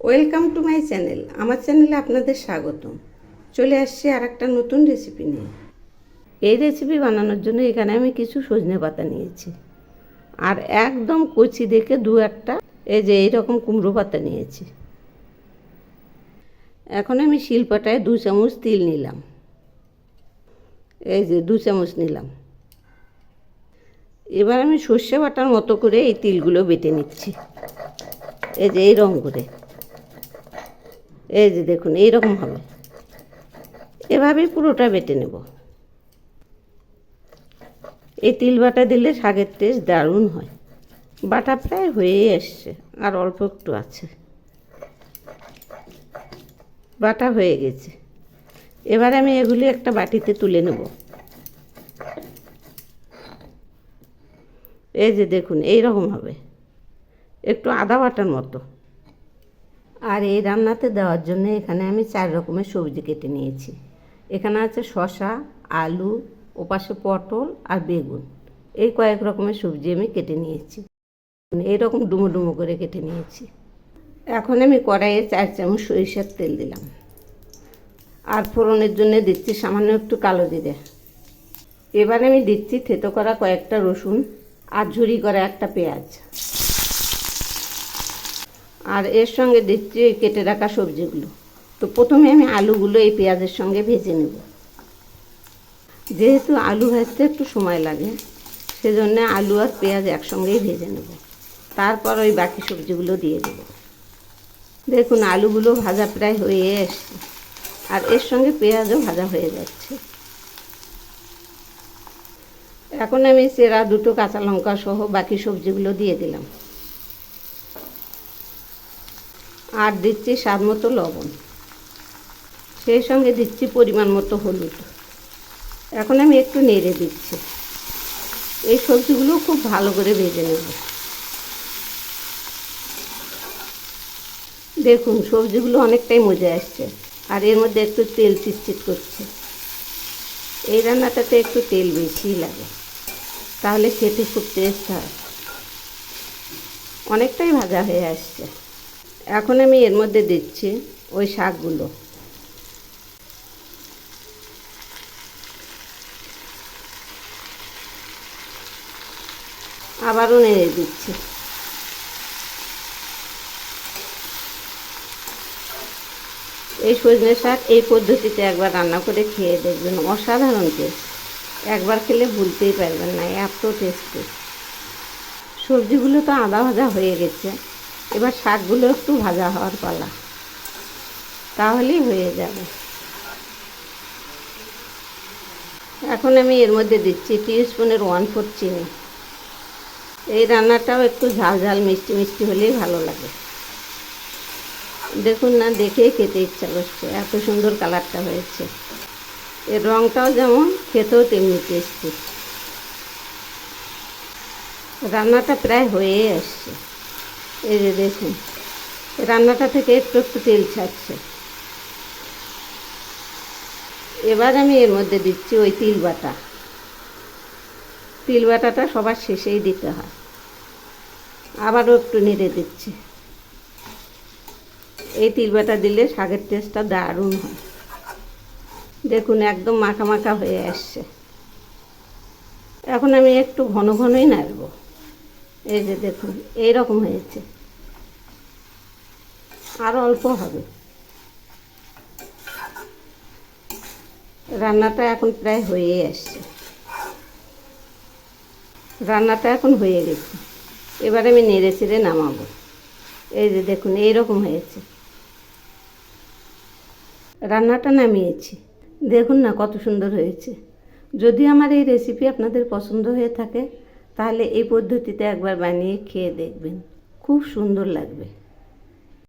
Welcome to my channel. আমার চ্যানেলে আপনাদের স্বাগতম। চলে আসছি আর একটা নতুন রেসিপি নিয়ে। এই রেসিপি বানানোর জন্য এখানে আমি কিছু সজনে পাতা নিয়েছি, আর একদম কচি দেখে দু একটা এই যে এইরকম কুমড়ো পাতা নিয়েছি। এখন আমি শিলপাটায় 2 চামচ তিল নিলাম, এই যে 2 চামচ নিলাম। এবার আমি সর্ষে বাটার মতো করে এই তিলগুলো বেটে নিচ্ছি, এই যে এই রকম করে, এই যে দেখুন এইরকম হবে। এভাবেই পুরোটা বেটে নেব। এই তিল বাটা দিলে শাকের টেস্ট দারুণ হয়। বাটা প্রায় হয়েই এসছে, আর অল্প একটু আছে। বাটা হয়ে গেছে। এবার আমি এগুলি একটা বাটিতে তুলে নেব। এই যে দেখুন এইরকম হবে, একটু আদা বাটার মতো। আর এই রান্নাতে দেওয়ার জন্য এখানে আমি 4 রকমের সবজি কেটে নিয়েছি। এখানে আছে শসা, আলু, ওপাশে পটল আর বেগুন। এই কয়েক রকমের সবজি আমি কেটে নিয়েছি, এইরকম ডুমো ডুমো করে কেটে নিয়েছি। এখন আমি কড়াইয়ে 4 চামচ সরিষার তেল দিলাম, আর ফোড়নের জন্য দিচ্ছি সামান্য একটু কালো জিরে। এবার আমি দিচ্ছি থেতো করা কয়েকটা রসুন আর ঝুরি করা একটা পেঁয়াজ, আর এর সঙ্গে দিচ্ছি এই কেটে রাখা সবজিগুলো। তো প্রথমে আমি আলুগুলো এই পেঁয়াজের সঙ্গে ভেজে নেব। যেহেতু আলু ভাজতে একটু সময় লাগে, সেজন্য আলু আর পেঁয়াজ একসঙ্গেই ভেজে নেব। তারপর ওই বাকি সবজিগুলো দিয়ে দেব। দেখুন আলুগুলো ভাজা প্রায় হয়ে এসছে, আর এর সঙ্গে পেঁয়াজও ভাজা হয়ে যাচ্ছে। এখন আমি চেরা 2টো কাঁচা লঙ্কা সহ বাকি সবজিগুলো দিয়ে দিলাম, আর দিচ্ছি স্বাদ মতো লবণ, সেই সঙ্গে দিচ্ছি পরিমাণ মতো হলুদ। এখন আমি একটু নেড়ে দিচ্ছি। এই সবজিগুলো খুব ভালো করে ভেজে নেব। দেখুন সবজিগুলো অনেকটাই মজে আসছে, আর এর মধ্যে একটু তেল চিটচিট করছে। এই রান্নাটাতে একটু তেল বেশিই লাগে, তাহলে খেতে খুব টেস্ট হয়। অনেকটাই ভাজা হয়ে আসছে। এখন আমি এর মধ্যে দিচ্ছি ওই শাকগুলো। আবারও নেড়ে দিচ্ছি। এই সজনে শাক এই পদ্ধতিতে একবার রান্না করে খেয়ে দেখবেন, অসাধারণ টেস্ট। একবার খেলে ভুলতেই পারবেন না, এত টেস্টি। সবজিগুলো তো আদা ভাজা হয়ে গেছে, এবার শাকগুলো একটু ভাজা হওয়ার পালা, তাহলেই হয়ে যাবে। এখন আমি এর মধ্যে দিচ্ছি টিস্পুনের 1/4 চিনি। এই রান্নাটাও একটু ঝাল ঝাল মিষ্টি মিষ্টি হলেই ভালো লাগে। দেখুন না, দেখেই খেতে ইচ্ছা করছে, এত সুন্দর কালারটা হয়েছে। এর রঙটাও যেমন, খেতেও তেমনি টেস্টি। রান্নাটা প্রায় হয়ে আসছে। এই যে দেখুন, রান্নাটা থেকে একটু একটু তেল ছাড়ছে। এবার আমি এর মধ্যে দিচ্ছি ওই তিল বাটা। তিল বাটাটা সবার শেষেই দিতে হয়। আবারও একটু নেড়ে দিচ্ছি। এই তিল বাটা দিলে শাকের টেস্টটা দারুণ হয়। দেখুন একদম মাখা মাখা হয়ে আসছে। এখন আমি একটু ঘন ঘনই নাড়ব। এই যে দেখুন এইরকম হয়েছে, আরও অল্প হবে। রান্নাটা এখন প্রায় হয়ে আসছে। রান্নাটা এখন হয়ে গেছে। এবার আমি নেড়ে চেড়ে নামাবো। এই যে দেখুন এইরকম হয়েছে। রান্নাটা নামিয়েছি। দেখুন না কত সুন্দর হয়েছে। যদি আমার এই রেসিপি আপনাদের পছন্দ হয়ে থাকে, তাহলে এই পদ্ধতিতে একবার বানিয়ে খেয়ে দেখবেন, খুব সুন্দর লাগবে।